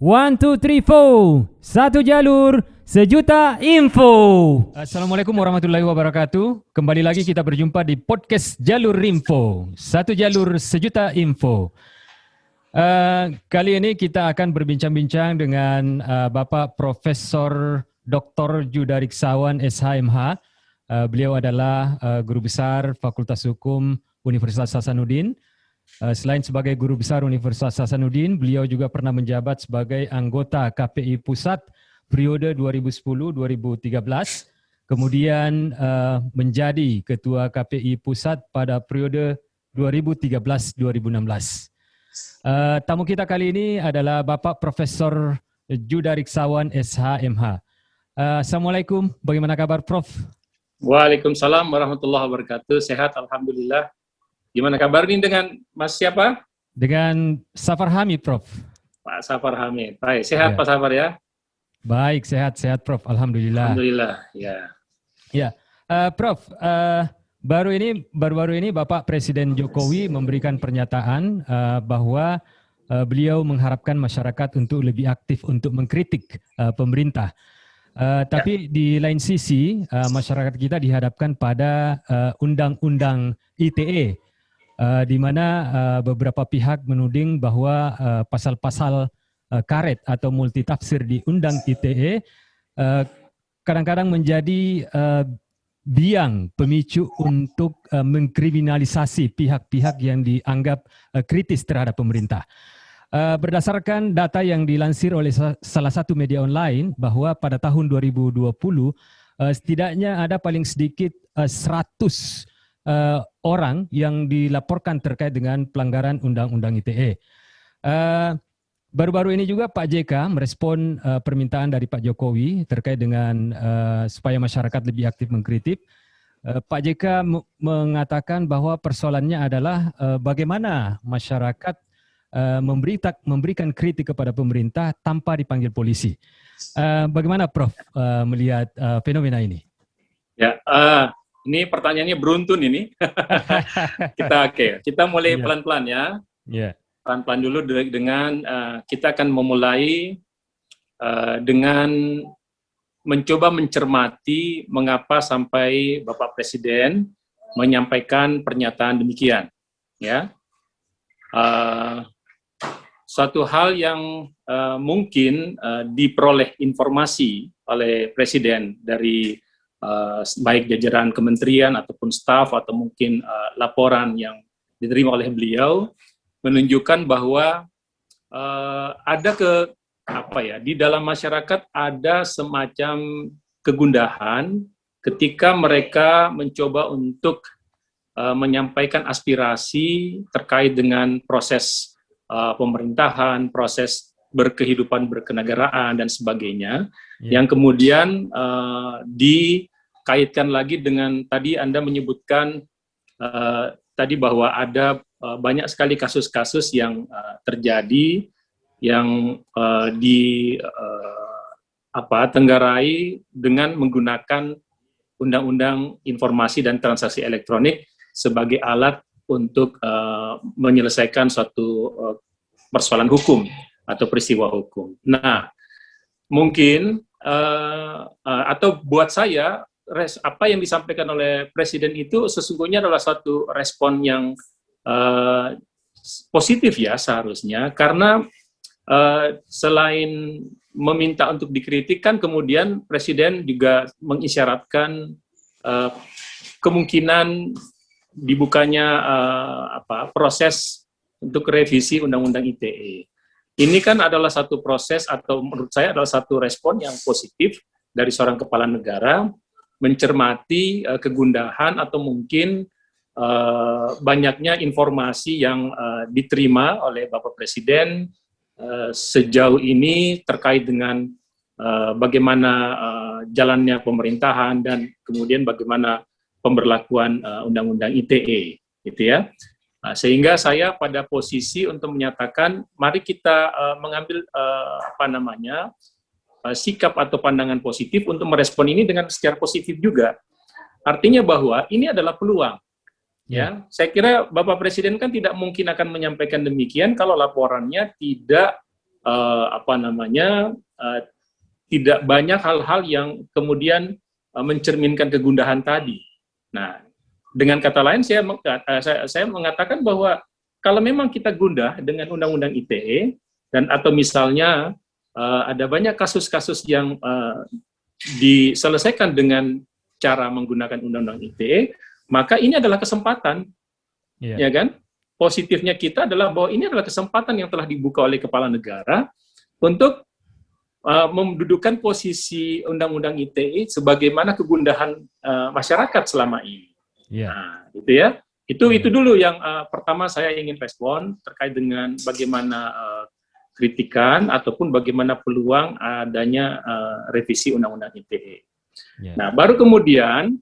One, two, three, four. Satu jalur, sejuta info. Assalamualaikum warahmatullahi wabarakatuh. Kembali lagi kita berjumpa di podcast Jalur Info. Satu jalur, sejuta info. Kali ini kita akan berbincang-bincang dengan Bapak Profesor Dr. Judariksawan SHMH. Beliau adalah Guru Besar Fakultas Hukum Universitas Hasanuddin. Selain sebagai Guru Besar Universitas Hasanuddin, beliau juga pernah menjabat sebagai anggota KPI Pusat periode 2010-2013, kemudian menjadi Ketua KPI Pusat pada periode 2013-2016. Tamu kita kali ini adalah Bapak Profesor Judariksawan SHMH. Assalamualaikum, bagaimana kabar Prof? Waalaikumsalam warahmatullahi wabarakatuh. Sehat, alhamdulillah. Gimana kabar ini dengan Mas siapa? Dengan Safar Hamid, Prof. Pak Safar Hamid. Baik, sehat Ya. Pak Safar ya? Baik, sehat Prof. Alhamdulillah. Alhamdulillah, ya. Ya, Prof. Baru-baru ini Bapak Presiden Jokowi memberikan pernyataan bahwa beliau mengharapkan masyarakat untuk lebih aktif untuk mengkritik pemerintah. Tapi di lain sisi masyarakat kita dihadapkan pada undang-undang ITE. Di mana beberapa pihak menuding bahwa pasal-pasal karet atau multitafsir di Undang ITE kadang-kadang menjadi biang pemicu untuk mengkriminalisasi pihak-pihak yang dianggap kritis terhadap pemerintah. Berdasarkan data yang dilansir oleh salah satu media online bahwa pada tahun 2020 setidaknya ada paling sedikit 100 orang yang dilaporkan terkait dengan pelanggaran Undang-Undang ITE. Baru-baru ini juga Pak JK merespon permintaan dari Pak Jokowi terkait dengan supaya masyarakat lebih aktif mengkritik. Pak JK mengatakan bahwa persoalannya adalah bagaimana masyarakat memberikan kritik kepada pemerintah tanpa dipanggil polisi. Bagaimana Prof melihat fenomena ini? Ya, ini pertanyaannya beruntun ini. Kita mulai pelan-pelan ya. Yeah. Pelan-pelan dulu dengan kita akan memulai dengan mencoba mencermati mengapa sampai Bapak Presiden menyampaikan pernyataan demikian. Ya, suatu hal yang mungkin diperoleh informasi oleh Presiden dari baik jajaran kementerian ataupun staf atau mungkin laporan yang diterima oleh beliau menunjukkan bahwa di dalam masyarakat ada semacam kegundahan ketika mereka mencoba untuk menyampaikan aspirasi terkait dengan proses pemerintahan, proses berkehidupan berkenegaraan dan sebagainya, yang kemudian dikaitkan lagi dengan tadi Anda menyebutkan tadi bahwa ada banyak sekali kasus-kasus yang terjadi yang tenggarai dengan menggunakan Undang-Undang Informasi dan Transaksi Elektronik sebagai alat untuk menyelesaikan suatu persoalan hukum atau peristiwa hukum. Nah, mungkin atau buat saya apa yang disampaikan oleh Presiden itu sesungguhnya adalah satu respon yang positif ya seharusnya, karena selain meminta untuk dikritik kan kemudian Presiden juga mengisyaratkan kemungkinan dibukanya proses untuk revisi Undang-Undang ITE. Ini kan adalah satu proses atau menurut saya adalah satu respon yang positif dari seorang kepala negara mencermati kegundahan atau mungkin banyaknya informasi yang diterima oleh Bapak Presiden sejauh ini terkait dengan bagaimana jalannya pemerintahan dan kemudian bagaimana pemberlakuan Undang-Undang ITE, gitu ya. Sehingga saya pada posisi untuk menyatakan, mari kita mengambil sikap atau pandangan positif untuk merespon ini dengan secara positif juga. Artinya bahwa ini adalah peluang. Ya, saya kira Bapak Presiden kan tidak mungkin akan menyampaikan demikian kalau laporannya tidak tidak banyak hal-hal yang kemudian mencerminkan kegundahan tadi. Nah, dengan kata lain saya mengatakan bahwa kalau memang kita gundah dengan Undang-Undang ITE dan atau misalnya ada banyak kasus-kasus yang diselesaikan dengan cara menggunakan Undang-Undang ITE, maka ini adalah kesempatan, ya kan? Positifnya kita adalah bahwa ini adalah kesempatan yang telah dibuka oleh kepala negara untuk mendudukan posisi Undang-Undang ITE sebagaimana kegundahan masyarakat selama ini. Nah, gitu ya. Itu dulu yang pertama saya ingin respon terkait dengan bagaimana kritikan ataupun bagaimana peluang adanya revisi Undang-Undang ITE. Nah, baru kemudian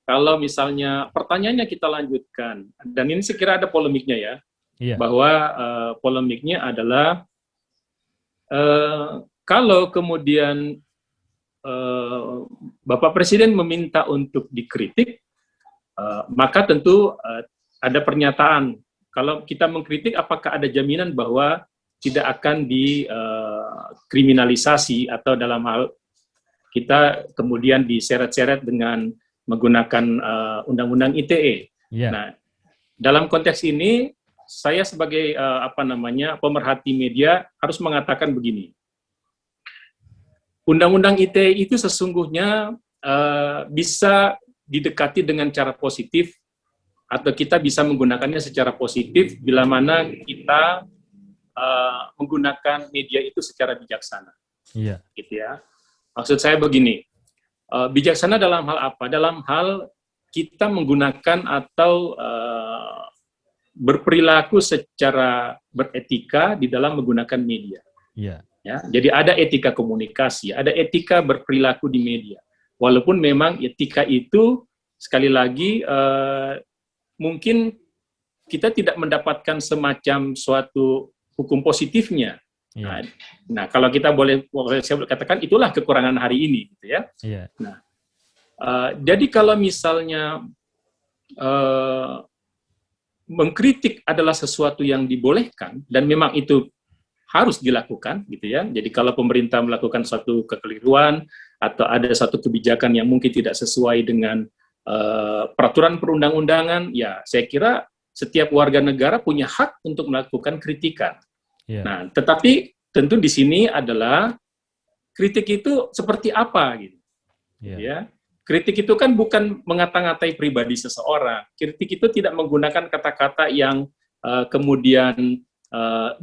kalau misalnya pertanyaannya kita lanjutkan, dan ini sekira ada polemiknya ya, bahwa polemiknya adalah kalau kemudian Bapak Presiden meminta untuk dikritik, maka tentu ada pernyataan. Kalau kita mengkritik, apakah ada jaminan bahwa tidak akan dikriminalisasi atau dalam hal kita kemudian diseret-seret dengan menggunakan Undang-Undang ITE. Nah, dalam konteks ini saya sebagai pemerhati media harus mengatakan begini. Undang-Undang ITE itu sesungguhnya bisa didekati dengan cara positif atau kita bisa menggunakannya secara positif bila mana kita menggunakan media itu secara bijaksana. Gitu ya. Maksud saya begini. Bijaksana dalam hal apa? Dalam hal kita menggunakan atau berperilaku secara beretika di dalam menggunakan media. Ya, jadi ada etika komunikasi, ada etika berperilaku di media. Walaupun memang etika itu sekali lagi mungkin kita tidak mendapatkan semacam suatu hukum positifnya. Nah, kalau kita boleh saya katakan itulah kekurangan hari ini, gitu ya. Nah, jadi kalau misalnya mengkritik adalah sesuatu yang dibolehkan dan memang itu harus dilakukan, gitu ya. Jadi kalau pemerintah melakukan suatu kekeliruan atau ada satu kebijakan yang mungkin tidak sesuai dengan peraturan perundang-undangan, ya saya kira setiap warga negara punya hak untuk melakukan kritikan. Nah, tetapi tentu di sini adalah kritik itu seperti apa, gitu. Ya, kritik itu kan bukan mengata-ngatai pribadi seseorang. Kritik itu tidak menggunakan kata-kata yang kemudian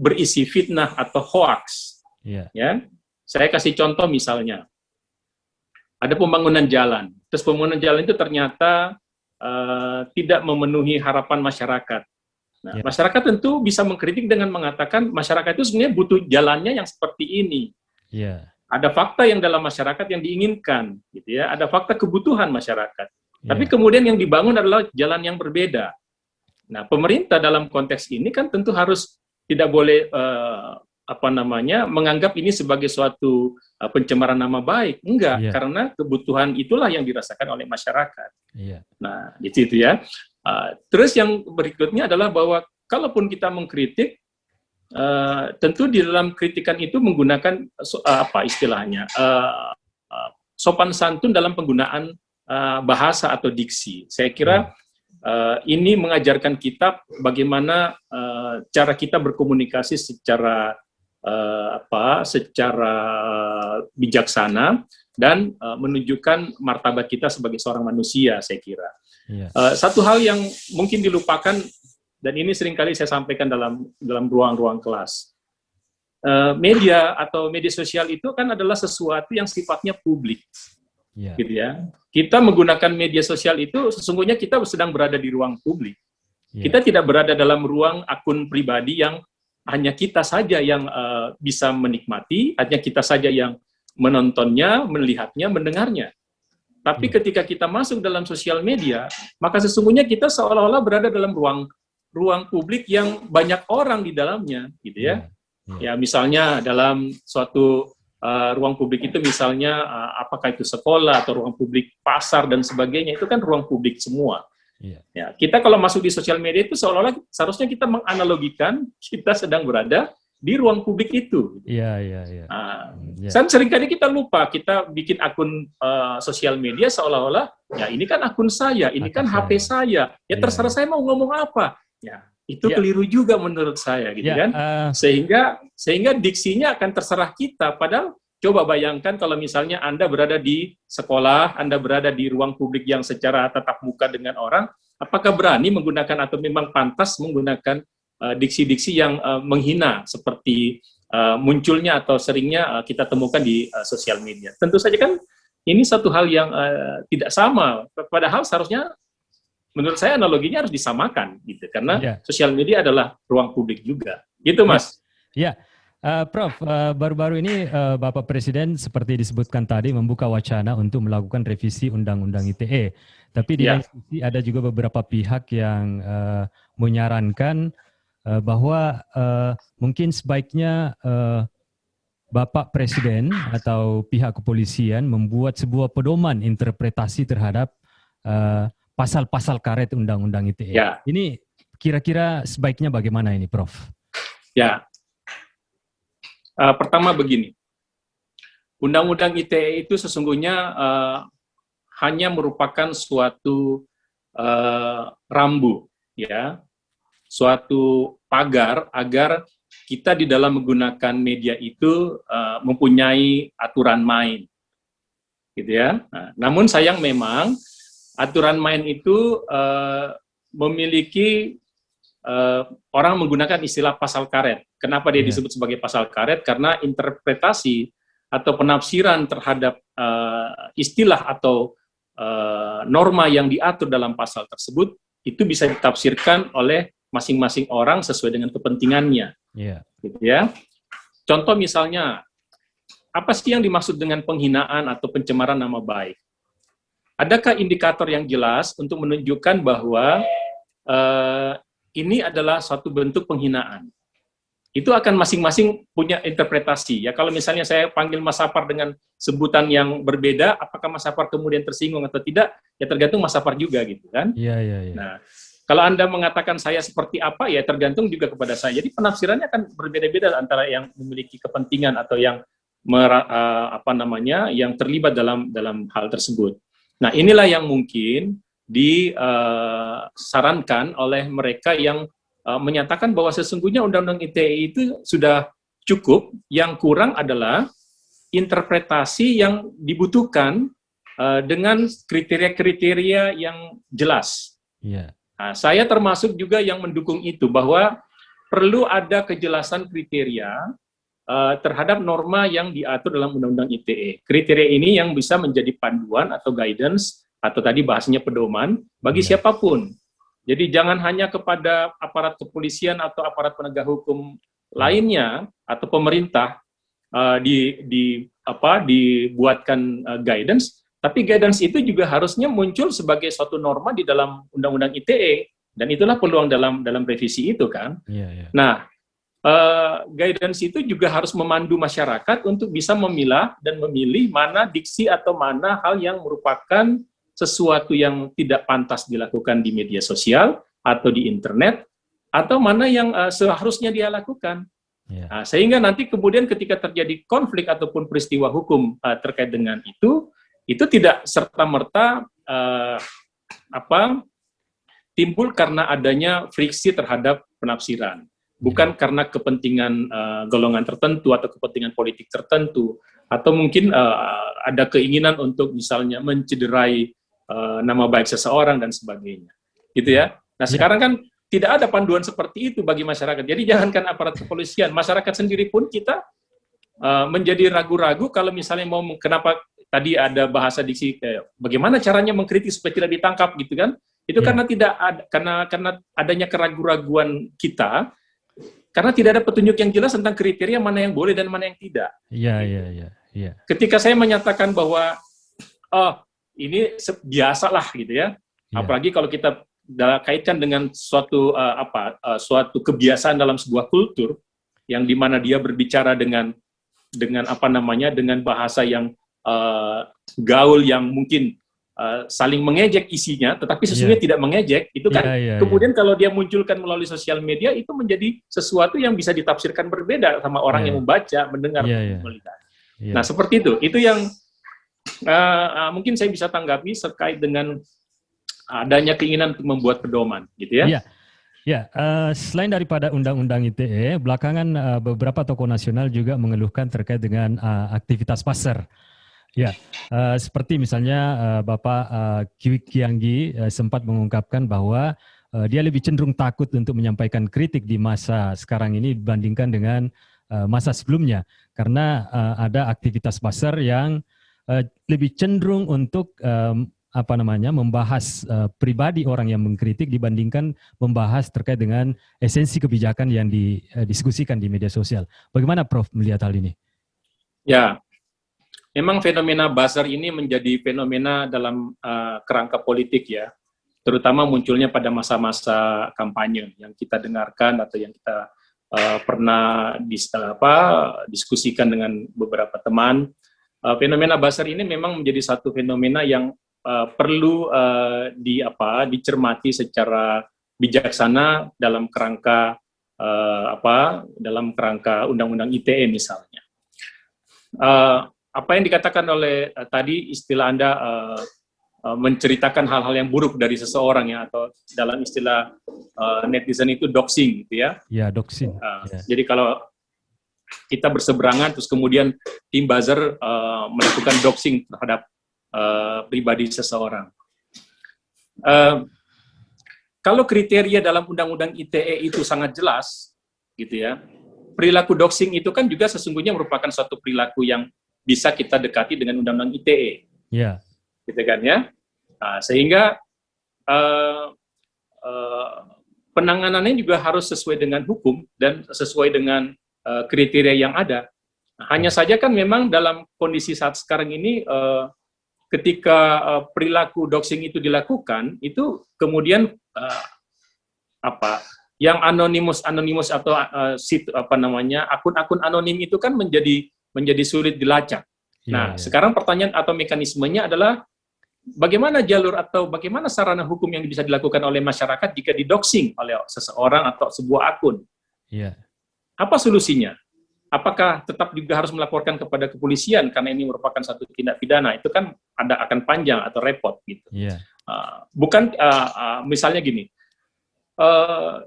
berisi fitnah atau hoax. Ya, saya kasih contoh misalnya, ada pembangunan jalan, terus pembangunan jalan itu ternyata tidak memenuhi harapan masyarakat. Nah, masyarakat tentu bisa mengkritik dengan mengatakan masyarakat itu sebenarnya butuh jalannya yang seperti ini. Ada fakta yang dalam masyarakat yang diinginkan, gitu ya. Ada fakta kebutuhan masyarakat. Tapi kemudian yang dibangun adalah jalan yang berbeda. Nah, pemerintah dalam konteks ini kan tentu harus tidak boleh menganggap ini sebagai suatu pencemaran nama baik. Enggak, karena kebutuhan itulah yang dirasakan oleh masyarakat. Nah, di situ ya. Terus yang berikutnya adalah bahwa kalaupun kita mengkritik, tentu di dalam kritikan itu menggunakan sopan santun dalam penggunaan bahasa atau diksi. Saya kira ini mengajarkan kita bagaimana cara kita berkomunikasi secara secara bijaksana dan menunjukkan martabat kita sebagai seorang manusia, saya kira. Satu hal yang mungkin dilupakan, dan ini seringkali saya sampaikan dalam ruang-ruang kelas. Media atau media sosial itu kan adalah sesuatu yang sifatnya publik. Gitu ya. Kita menggunakan media sosial itu sesungguhnya kita sedang berada di ruang publik. Kita tidak berada dalam ruang akun pribadi yang hanya kita saja yang bisa menikmati, hanya kita saja yang menontonnya, melihatnya, mendengarnya. Tapi ketika kita masuk dalam sosial media, maka sesungguhnya kita seolah-olah berada dalam ruang publik yang banyak orang di dalamnya, gitu ya. Ya, misalnya dalam suatu ruang publik itu misalnya apakah itu sekolah atau ruang publik pasar dan sebagainya, itu kan ruang publik semua. Ya, kita kalau masuk di sosial media itu seolah-olah seharusnya kita menganalogikan kita sedang berada di ruang publik itu. Iya, iya, iya. Dan seringkali kita lupa, kita bikin akun sosial media seolah-olah, ya ini kan akun saya, ini kan HP saya, ya terserah saya mau ngomong apa. Ya, itu keliru juga menurut saya, gitu kan. Sehingga diksinya akan terserah kita, padahal coba bayangkan kalau misalnya Anda berada di sekolah, Anda berada di ruang publik yang secara tatap muka dengan orang, apakah berani menggunakan atau memang pantas menggunakan diksi-diksi yang menghina seperti munculnya atau seringnya kita temukan di sosial media. Tentu saja kan ini satu hal yang tidak sama, padahal seharusnya menurut saya analoginya harus disamakan gitu, karena sosial media adalah ruang publik juga. Gitu, Mas. Ya. Prof, baru-baru ini Bapak Presiden seperti disebutkan tadi membuka wacana untuk melakukan revisi Undang-Undang ITE. Tapi di lain sisi ada juga beberapa pihak yang menyarankan bahwa mungkin sebaiknya Bapak Presiden atau pihak kepolisian membuat sebuah pedoman interpretasi terhadap pasal-pasal karet Undang-Undang ITE. Ini kira-kira sebaiknya bagaimana ini, Prof? Ya. Pertama begini, Undang-Undang ITE itu sesungguhnya hanya merupakan suatu rambu, ya, suatu pagar agar kita di dalam menggunakan media itu mempunyai aturan main, gitu ya. Namun sayang memang aturan main itu memiliki orang menggunakan istilah pasal karet. Kenapa dia disebut sebagai pasal karet? Karena interpretasi atau penafsiran terhadap istilah atau norma yang diatur dalam pasal tersebut itu bisa ditafsirkan oleh masing-masing orang sesuai dengan kepentingannya. Gitu ya. Contoh misalnya, apa sih yang dimaksud dengan penghinaan atau pencemaran nama baik? Adakah indikator yang jelas untuk menunjukkan bahwa ini adalah suatu bentuk penghinaan? Itu akan masing-masing punya interpretasi. Ya, kalau misalnya saya panggil Mas Sapar dengan sebutan yang berbeda, apakah Mas Sapar kemudian tersinggung atau tidak? Ya tergantung Mas Sapar juga, gitu kan? Nah, kalau Anda mengatakan saya seperti apa, ya tergantung juga kepada saya. Jadi penafsirannya akan berbeda-beda antara yang memiliki kepentingan atau yang yang terlibat dalam hal tersebut. Nah, inilah yang mungkin disarankan oleh mereka yang menyatakan bahwa sesungguhnya Undang-Undang ITE itu sudah cukup, yang kurang adalah interpretasi yang dibutuhkan dengan kriteria-kriteria yang jelas. Nah, saya termasuk juga yang mendukung itu, bahwa perlu ada kejelasan kriteria terhadap norma yang diatur dalam Undang-Undang ITE. Kriteria ini yang bisa menjadi panduan atau guidance, atau tadi bahasanya pedoman, bagi siapapun. Jadi jangan hanya kepada aparat kepolisian atau aparat penegak hukum lainnya atau pemerintah dibuatkan guidance, tapi guidance itu juga harusnya muncul sebagai suatu norma di dalam Undang-Undang ITE, dan itulah peluang dalam revisi itu kan. Nah, guidance itu juga harus memandu masyarakat untuk bisa memilah dan memilih mana diksi atau mana hal yang merupakan sesuatu yang tidak pantas dilakukan di media sosial atau di internet, atau mana yang seharusnya dia lakukan. Nah, sehingga nanti kemudian ketika terjadi konflik ataupun peristiwa hukum terkait dengan itu tidak serta-merta timbul karena adanya friksi terhadap penafsiran. Bukan karena kepentingan golongan tertentu atau kepentingan politik tertentu, atau mungkin ada keinginan untuk misalnya mencederai nama baik seseorang dan sebagainya, gitu ya. Nah, sekarang kan tidak ada panduan seperti itu bagi masyarakat. Jadi jangankan aparat kepolisian, masyarakat sendiri pun kita menjadi ragu-ragu kalau misalnya mau, kenapa tadi ada bahasa diksi bagaimana caranya mengkritik supaya tidak ditangkap, gitu kan? Itu karena tidak ada, karena adanya keraguan-raguan kita, karena tidak ada petunjuk yang jelas tentang kriteria mana yang boleh dan mana yang tidak. Ketika saya menyatakan bahwa ini biasalah, gitu ya. Apalagi kalau kita kaitkan dengan suatu suatu kebiasaan dalam sebuah kultur yang dimana dia berbicara dengan dengan bahasa yang gaul, yang mungkin saling mengejek isinya, tetapi sesungguhnya tidak mengejek, itu kan kemudian kalau dia munculkan melalui sosial media, itu menjadi sesuatu yang bisa ditafsirkan berbeda sama orang yang membaca, mendengar, melihat. Nah, seperti itu. Itu yang mungkin saya bisa tanggapi terkait dengan adanya keinginan untuk membuat pedoman, gitu ya. Ya, selain daripada Undang-Undang ITE, belakangan beberapa tokoh nasional juga mengeluhkan terkait dengan aktivitas pasar. Ya, seperti misalnya Bapak Kiwik Kianggi sempat mengungkapkan bahwa dia lebih cenderung takut untuk menyampaikan kritik di masa sekarang ini dibandingkan dengan masa sebelumnya, karena ada aktivitas pasar yang lebih cenderung untuk membahas pribadi orang yang mengkritik dibandingkan membahas terkait dengan esensi kebijakan yang didiskusikan di media sosial. Bagaimana Prof melihat hal ini? Ya, memang fenomena buzzer ini menjadi fenomena dalam kerangka politik ya, terutama munculnya pada masa-masa kampanye yang kita dengarkan atau yang kita pernah diskusikan dengan beberapa teman. Fenomena buzzer ini memang menjadi satu fenomena yang perlu dicermati secara bijaksana dalam kerangka Undang-Undang ITE misalnya. Apa yang dikatakan oleh tadi istilah Anda menceritakan hal-hal yang buruk dari seseorang ya, atau dalam istilah netizen itu doxing gitu ya. Ya, doxing. Jadi kalau kita berseberangan terus kemudian tim buzzer melakukan doxing terhadap pribadi seseorang. Kalau kriteria dalam Undang-Undang ITE itu sangat jelas gitu ya. Perilaku doxing itu kan juga sesungguhnya merupakan suatu perilaku yang bisa kita dekati dengan Undang-Undang ITE, gitu kan ya. Nah, sehingga penanganannya juga harus sesuai dengan hukum dan sesuai dengan kriteria yang ada. Nah, hanya saja kan memang dalam kondisi saat sekarang ini, ketika perilaku doxing itu dilakukan, itu kemudian yang anonimus atau akun-akun anonim itu kan menjadi sulit dilacak. Nah, sekarang pertanyaan atau mekanismenya adalah bagaimana jalur atau bagaimana sarana hukum yang bisa dilakukan oleh masyarakat jika didoxing oleh seseorang atau sebuah akun. Apa solusinya? Apakah tetap juga harus melaporkan kepada kepolisian karena ini merupakan satu tindak pidana? Itu kan akan panjang atau repot gitu. Misalnya gini.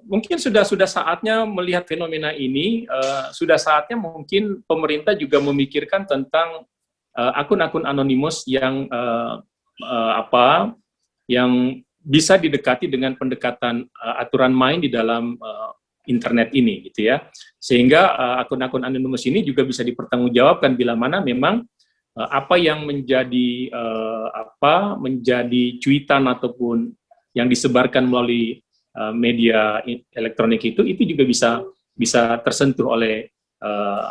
Mungkin sudah saatnya melihat fenomena ini, sudah saatnya mungkin pemerintah juga memikirkan tentang akun-akun anonimus yang bisa didekati dengan pendekatan aturan main di dalam internet ini, gitu ya. Sehingga akun-akun anonimus ini juga bisa dipertanggungjawabkan bila mana memang apa yang menjadi cuitan ataupun yang disebarkan melalui media elektronik itu juga bisa tersentuh oleh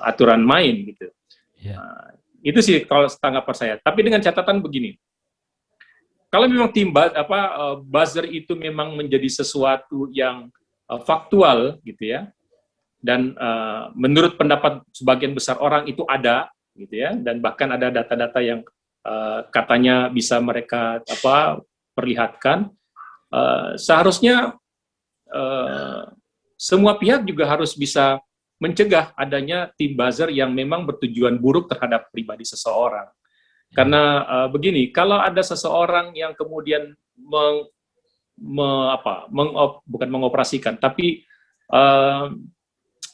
aturan main gitu. Itu sih kalau tanggapan saya. Tapi dengan catatan begini, kalau memang buzzer itu memang menjadi sesuatu yang faktual gitu ya, dan menurut pendapat sebagian besar orang itu ada gitu ya, dan bahkan ada data-data yang katanya bisa mereka perlihatkan, seharusnya semua pihak juga harus bisa mencegah adanya tim buzzer yang memang bertujuan buruk terhadap pribadi seseorang. Karena begini, kalau ada seseorang yang kemudian bukan mengoperasikan, tapi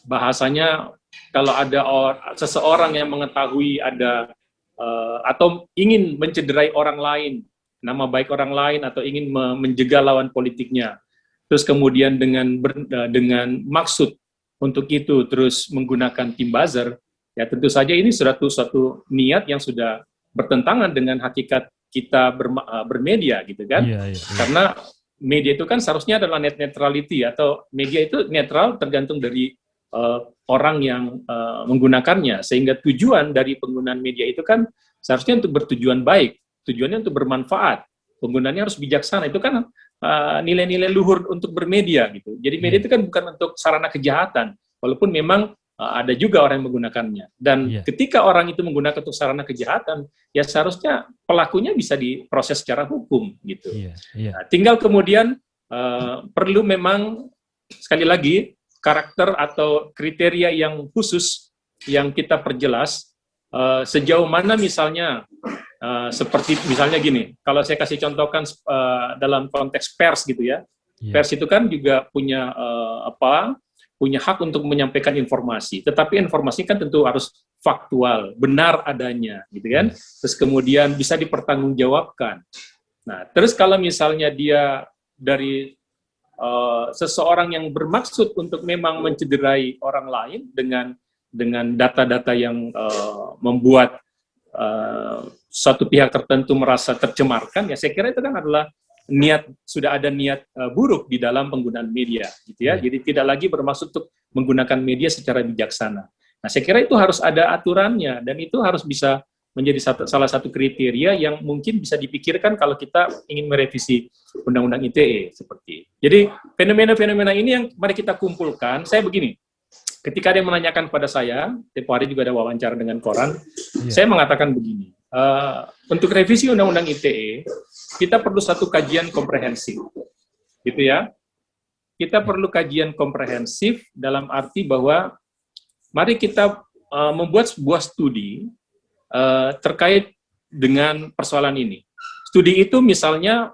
bahasanya kalau ada seseorang yang mengetahui ada atau ingin mencederai orang lain, nama baik orang lain, atau ingin menjegal lawan politiknya, terus kemudian dengan maksud untuk itu terus menggunakan tim buzzer, ya tentu saja ini suatu niat yang sudah bertentangan dengan hakikat kita bermedia gitu kan. Karena media itu kan seharusnya adalah net neutrality, atau media itu netral tergantung dari orang yang menggunakannya, sehingga tujuan dari penggunaan media itu kan seharusnya untuk bertujuan baik, tujuannya untuk bermanfaat, penggunaannya harus bijaksana. Itu kan nilai-nilai luhur untuk bermedia gitu. Jadi media itu kan bukan untuk sarana kejahatan, walaupun memang ada juga orang yang menggunakannya. Dan Iya. ketika orang itu menggunakan untuk sarana kejahatan, ya seharusnya pelakunya bisa diproses secara hukum gitu. Iya. Iya. Nah, tinggal kemudian perlu memang sekali lagi karakter atau kriteria yang khusus yang kita perjelas sejauh mana misalnya seperti misalnya gini, kalau saya kasih contohkan dalam konteks pers gitu ya. Iya. Pers itu kan juga punya punya hak untuk menyampaikan informasi, tetapi informasi kan tentu harus faktual, benar adanya, gitu kan? Terus kemudian bisa dipertanggungjawabkan. Nah, terus kalau misalnya dia dari seseorang yang bermaksud untuk memang mencederai orang lain dengan data-data yang membuat suatu pihak tertentu merasa tercemarkan, ya saya kira itu kan adalah sudah ada niat buruk di dalam penggunaan media, gitu ya. Jadi tidak lagi bermaksud untuk menggunakan media secara bijaksana. Nah, saya kira itu harus ada aturannya dan itu harus bisa menjadi salah satu kriteria yang mungkin bisa dipikirkan kalau kita ingin merevisi Undang-Undang ITE seperti. Jadi fenomena-fenomena ini yang mari kita kumpulkan. Saya begini, ketika ada yang menanyakan pada saya, tempo hari juga ada wawancara dengan koran, saya mengatakan begini. Untuk revisi Undang-Undang ITE, kita perlu satu kajian komprehensif, gitu ya. Kita perlu kajian komprehensif dalam arti bahwa mari kita membuat sebuah studi terkait dengan persoalan ini. Studi itu misalnya,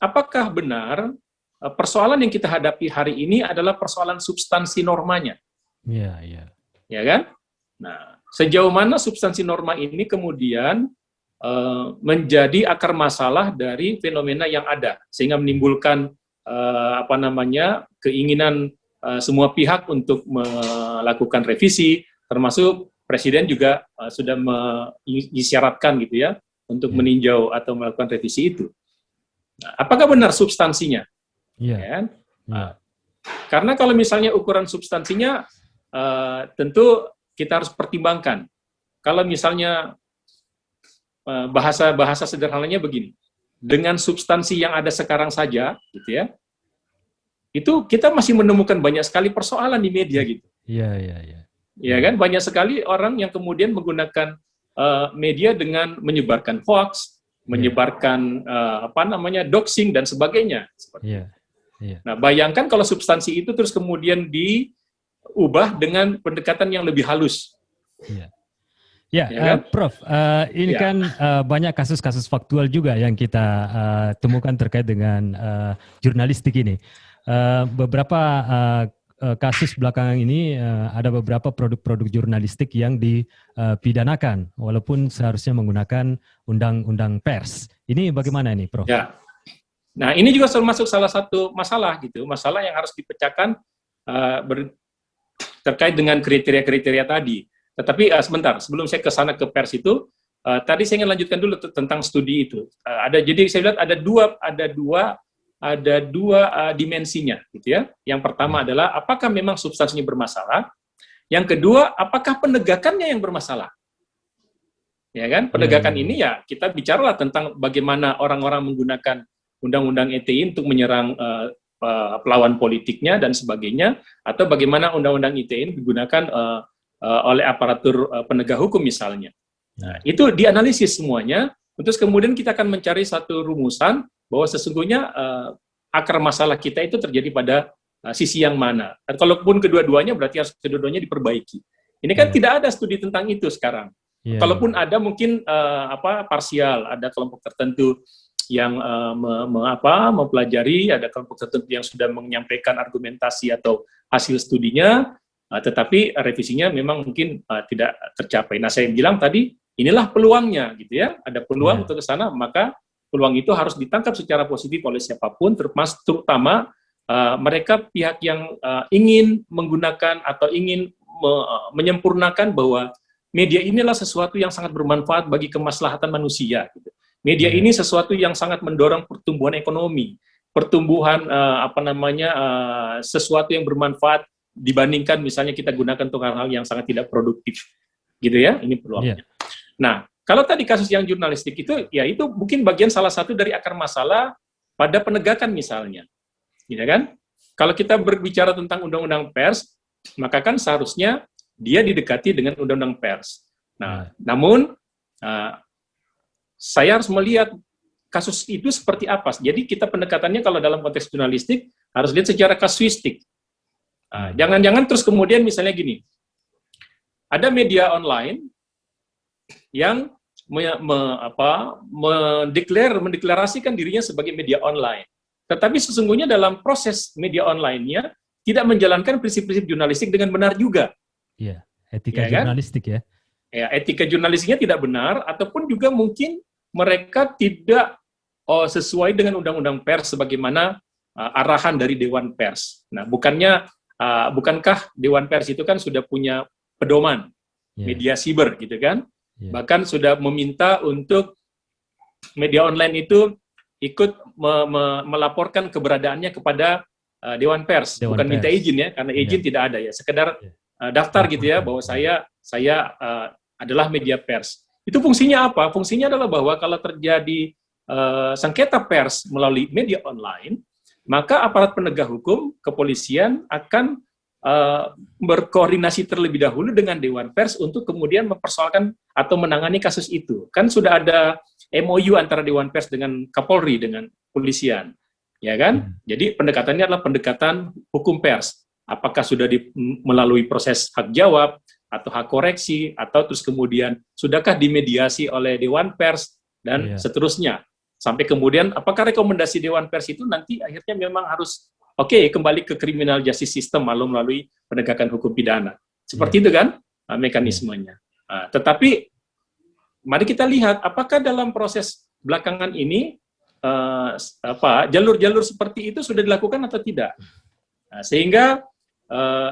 apakah benar persoalan yang kita hadapi hari ini adalah persoalan substansi normanya? Iya, iya. Ya kan? Nah, sejauh mana substansi norma ini kemudian menjadi akar masalah dari fenomena yang ada, sehingga menimbulkan keinginan semua pihak untuk melakukan revisi, termasuk Presiden juga sudah mengisyaratkan gitu ya untuk meninjau atau melakukan revisi itu. Nah, apakah benar substansinya? Iya. Ya kan? Nah, karena kalau misalnya ukuran substansinya tentu kita harus pertimbangkan. Kalau misalnya bahasa sederhananya begini, dengan substansi yang ada sekarang saja, gitu ya, itu kita masih menemukan banyak sekali persoalan di media gitu. Iya, iya, iya. Ya kan, banyak sekali orang yang kemudian menggunakan media dengan menyebarkan hoax, menyebarkan doxing dan sebagainya. Iya, iya. Nah, bayangkan kalau substansi itu terus kemudian diubah dengan pendekatan yang lebih halus. Iya. Ya, Ya kan? Prof, ini kan banyak kasus-kasus faktual juga yang kita temukan terkait dengan jurnalistik ini. Beberapa kasus belakangan ini ada beberapa produk-produk jurnalistik yang dipidanakan, walaupun seharusnya menggunakan undang-undang pers. Ini bagaimana ini, Prof? Ya. Nah, ini juga termasuk salah satu masalah gitu, masalah yang harus dipecahkan terkait dengan kriteria-kriteria tadi. Tetapi sebentar, sebelum saya ke sana ke pers itu, tadi saya ingin lanjutkan dulu tentang studi itu. Jadi saya lihat ada dua dimensinya, gitu ya. Yang pertama adalah apakah memang substansinya bermasalah. Yang kedua, apakah penegakannya yang bermasalah. Ya kan? Penegakan ini ya kita bicaralah tentang bagaimana orang-orang menggunakan Undang-Undang ITE untuk menyerang pelawan politiknya dan sebagainya, atau bagaimana Undang-Undang ITE digunakan oleh aparatur penegak hukum misalnya. Nah, itu dianalisis semuanya, terus kemudian kita akan mencari satu rumusan bahwa sesungguhnya akar masalah kita itu terjadi pada sisi yang mana. Dan kalaupun kedua-duanya berarti harus kedua-duanya diperbaiki. Ini kan tidak ada studi tentang itu sekarang. Kalaupun ada mungkin parsial, ada kelompok tertentu yang mempelajari, ada kelompok tertentu yang sudah menyampaikan argumentasi atau hasil studinya. Tetapi revisinya memang mungkin tidak tercapai. Nah, saya bilang tadi, inilah peluangnya, gitu ya. Ada peluang untuk ke sana, maka peluang itu harus ditangkap secara positif oleh siapapun, terutama mereka pihak yang ingin menggunakan atau ingin menyempurnakan bahwa media inilah sesuatu yang sangat bermanfaat bagi kemaslahatan manusia. Gitu. Media ini sesuatu yang sangat mendorong pertumbuhan ekonomi, pertumbuhan sesuatu yang bermanfaat dibandingkan misalnya kita gunakan untuk hal-hal yang sangat tidak produktif, gitu ya. Ini peluangnya. Nah, kalau tadi kasus yang jurnalistik itu, ya itu mungkin bagian salah satu dari akar masalah pada penegakan misalnya, gitu kan? Kalau kita berbicara tentang undang-undang pers, maka kan seharusnya dia didekati dengan undang-undang pers. Nah, namun saya harus melihat kasus itu seperti apa. Jadi kita pendekatannya kalau dalam konteks jurnalistik harus lihat secara kasuistik. Jangan-jangan terus kemudian misalnya gini, ada media online yang mendeklarasikan dirinya sebagai media online. Tetapi sesungguhnya dalam proses media online-nya tidak menjalankan prinsip-prinsip jurnalistik dengan benar juga. Iya, etika jurnalistik kan? Ya, etika jurnalistiknya tidak benar, ataupun juga mungkin mereka tidak sesuai dengan undang-undang pers sebagaimana arahan dari Dewan Pers. Nah, bukankah Dewan Pers itu kan sudah punya pedoman media siber gitu kan? Bahkan sudah meminta untuk media online itu ikut melaporkan keberadaannya kepada Dewan Pers, bukan minta izin ya, karena izin tidak ada ya, sekedar daftar gitu ya, bahwa saya adalah media pers. Itu fungsinya apa? Fungsinya adalah bahwa kalau terjadi sengketa pers melalui media online, maka aparat penegak hukum, kepolisian akan berkoordinasi terlebih dahulu dengan Dewan Pers untuk kemudian mempersoalkan atau menangani kasus itu. Kan sudah ada MOU antara Dewan Pers dengan Kapolri, dengan polisian. Ya kan? Jadi pendekatannya adalah pendekatan hukum pers. Apakah sudah melalui proses hak jawab, atau hak koreksi, atau terus kemudian sudahkah dimediasi oleh Dewan Pers, dan seterusnya. Sampai kemudian apakah rekomendasi Dewan Pers itu nanti akhirnya memang harus kembali ke criminal justice system melalui penegakan hukum pidana. Seperti itu kan mekanismenya. Tetapi mari kita lihat apakah dalam proses belakangan ini jalur-jalur seperti itu sudah dilakukan atau tidak. Sehingga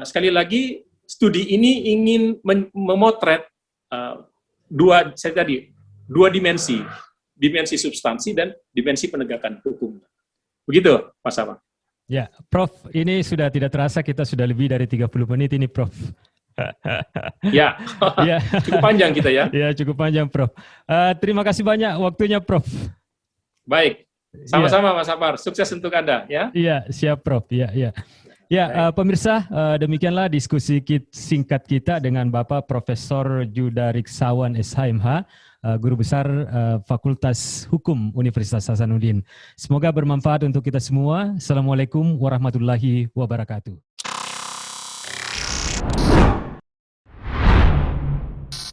sekali lagi studi ini ingin memotret dua dimensi substansi dan dimensi penegakan hukum. Begitu, Mas Abang. Ya, Prof, ini sudah tidak terasa kita sudah lebih dari 30 menit ini, Prof. Ya, cukup panjang kita ya. Ya, cukup panjang, Prof. Terima kasih banyak waktunya, Prof. Baik, sama-sama Mas Afar. Sukses untuk Anda ya. Iya, siap, Prof. Ya, pemirsa, demikianlah diskusi singkat kita dengan Bapak Profesor Judariksawan SHMH, Guru Besar Fakultas Hukum Universitas Hasanuddin. Semoga bermanfaat untuk kita semua. Assalamualaikum warahmatullahi wabarakatuh.